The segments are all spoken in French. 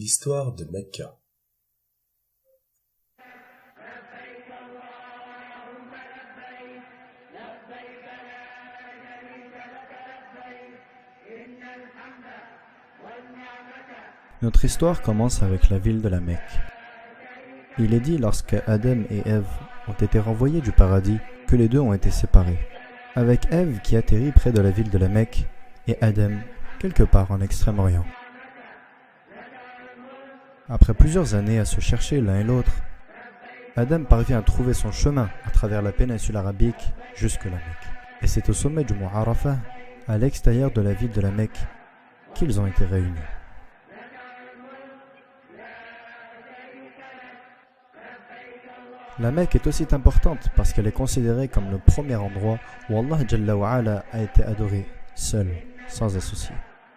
L'histoire de Mecca. Notre histoire commence avec la ville de la Mecque. Il est dit lorsque Adam et Ève ont été renvoyés du paradis que les deux ont été séparés, avec Ève qui atterrit près de la ville de la Mecque et Adam quelque part en Extrême-Orient. Après plusieurs années à se chercher l'un et l'autre, Adam parvient à trouver son chemin à travers la péninsule arabique jusque la Mecque. Et c'est au sommet du mont Arafat, à l'extérieur de la ville de la Mecque, qu'ils ont été réunis. La Mecque est aussi importante parce qu'elle est considérée comme le premier endroit où Allah Jalla wa Ala a été adoré, seul, sans associé.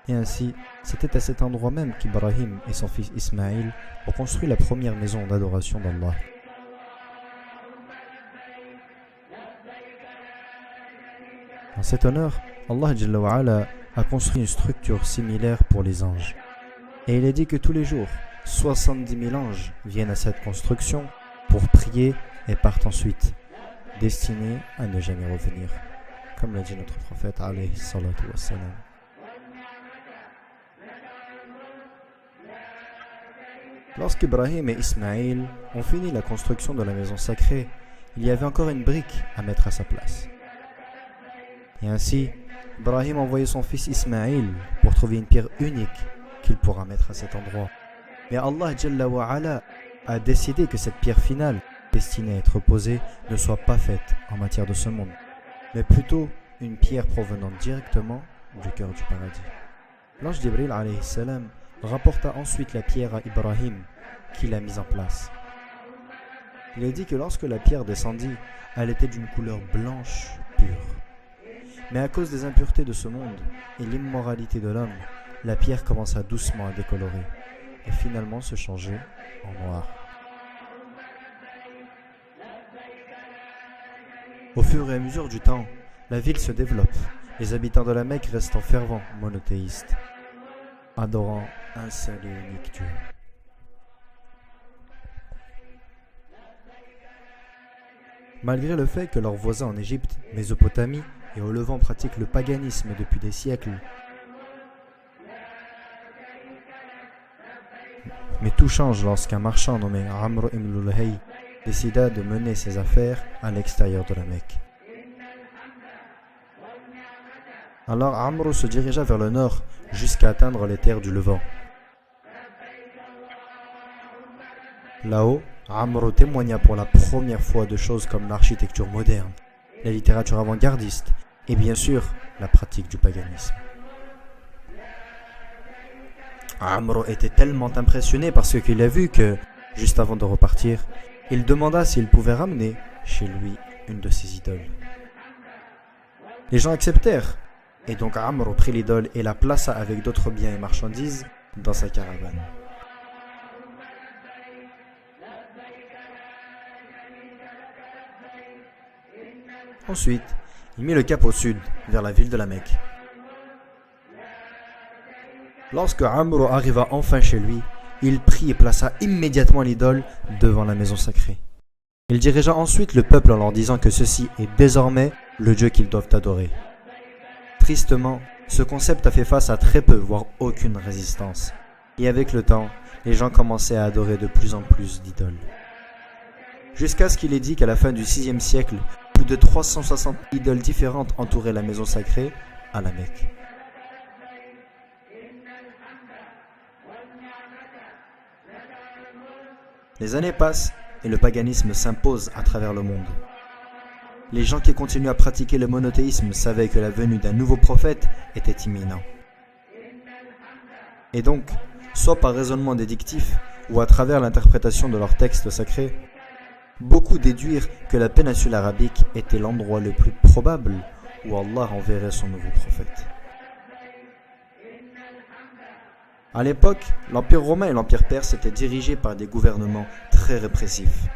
Et ainsi, c'était à cet endroit même qu'Ibrahim et son fils Ismaïl ont construit la première maison d'adoration d'Allah. En cet honneur, Allah Jalla wa Ala a construit une structure similaire pour les anges. Et il est dit que tous les jours, 70 000 anges viennent à cette construction pour prier et partent ensuite, destinés à ne jamais revenir, comme l'a dit notre prophète alayhi salatu wassalam. Lorsqu'Ibrahim et Ismaïl ont fini la construction de la maison sacrée, il y avait encore une brique à mettre à sa place. Et ainsi, Ibrahim a envoyé son fils Ismaïl pour trouver une pierre unique qu'il pourra mettre à cet endroit. Mais Allah Jalla wa Ala a décidé que cette pierre finale, destinée à être posée, ne soit pas faite en matière de ce monde, mais plutôt une pierre provenant directement du cœur du paradis. L'ange Jibril alayhi salam rapporta ensuite la pierre à Ibrahim, qui l'a mise en place. Il est dit que lorsque la pierre descendit, elle était d'une couleur blanche pure. Mais à cause des impuretés de ce monde et l'immoralité de l'homme, la pierre commença doucement à décolorer et finalement se changer en noir. Au fur et à mesure du temps, la ville se développe. Les habitants de la Mecque restent fervents monothéistes, adorant un seul et unique Dieu. Malgré le fait que leurs voisins en Égypte, Mésopotamie et au Levant pratiquent le paganisme depuis des siècles, mais tout change lorsqu'un marchand nommé Amr ibn Luhay décida de mener ses affaires à l'extérieur de la Mecque. Alors Amr se dirigea vers le nord jusqu'à atteindre les terres du Levant. Là-haut, Amr témoigna pour la première fois de choses comme l'architecture moderne, la littérature avant-gardiste et bien sûr la pratique du paganisme. Amr était tellement impressionné par ce qu'il a vu que, juste avant de repartir, il demanda s'il pouvait ramener chez lui une de ses idoles. Les gens acceptèrent, et donc Amr prit l'idole et la plaça avec d'autres biens et marchandises dans sa caravane. Ensuite, il mit le cap au sud, vers la ville de la Mecque. Lorsque Amr arriva enfin chez lui, il prit et plaça immédiatement l'idole devant la maison sacrée. Il dirigea ensuite le peuple en leur disant que ceci est désormais le Dieu qu'ils doivent adorer. Tristement, ce concept a fait face à très peu, voire aucune résistance. Et avec le temps, les gens commençaient à adorer de plus en plus d'idoles. Jusqu'à ce qu'il est dit qu'à la fin du 6e siècle, plus de 360 idoles différentes entouraient la maison sacrée à la Mecque. Les années passent et le paganisme s'impose à travers le monde. Les gens qui continuent à pratiquer le monothéisme savaient que la venue d'un nouveau prophète était imminente. Et donc, soit par raisonnement déductif ou à travers l'interprétation de leurs textes sacrés, beaucoup déduirent que la péninsule arabique était l'endroit le plus probable où Allah enverrait son nouveau prophète. À l'époque, l'Empire romain et l'Empire perse étaient dirigés par des gouvernements très répressifs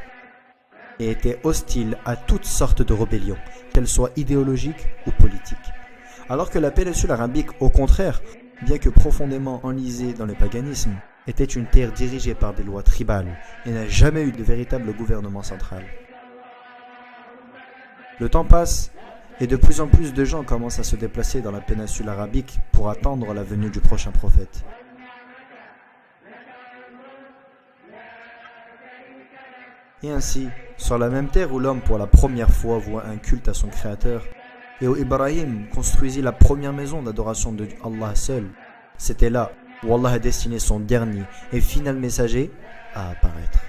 et étaient hostiles à toutes sortes de rébellions, qu'elles soient idéologiques ou politiques. Alors que la péninsule arabique, au contraire, bien que profondément enlisée dans le paganisme, était une terre dirigée par des lois tribales et n'a jamais eu de véritable gouvernement central. Le temps passe et de plus en plus de gens commencent à se déplacer dans la péninsule arabique pour attendre la venue du prochain prophète. Et ainsi, sur la même terre où l'homme pour la première fois voit un culte à son créateur, et où Ibrahim construisit la première maison d'adoration de Allah seul, c'était là où Allah a destiné son dernier et final messager à apparaître.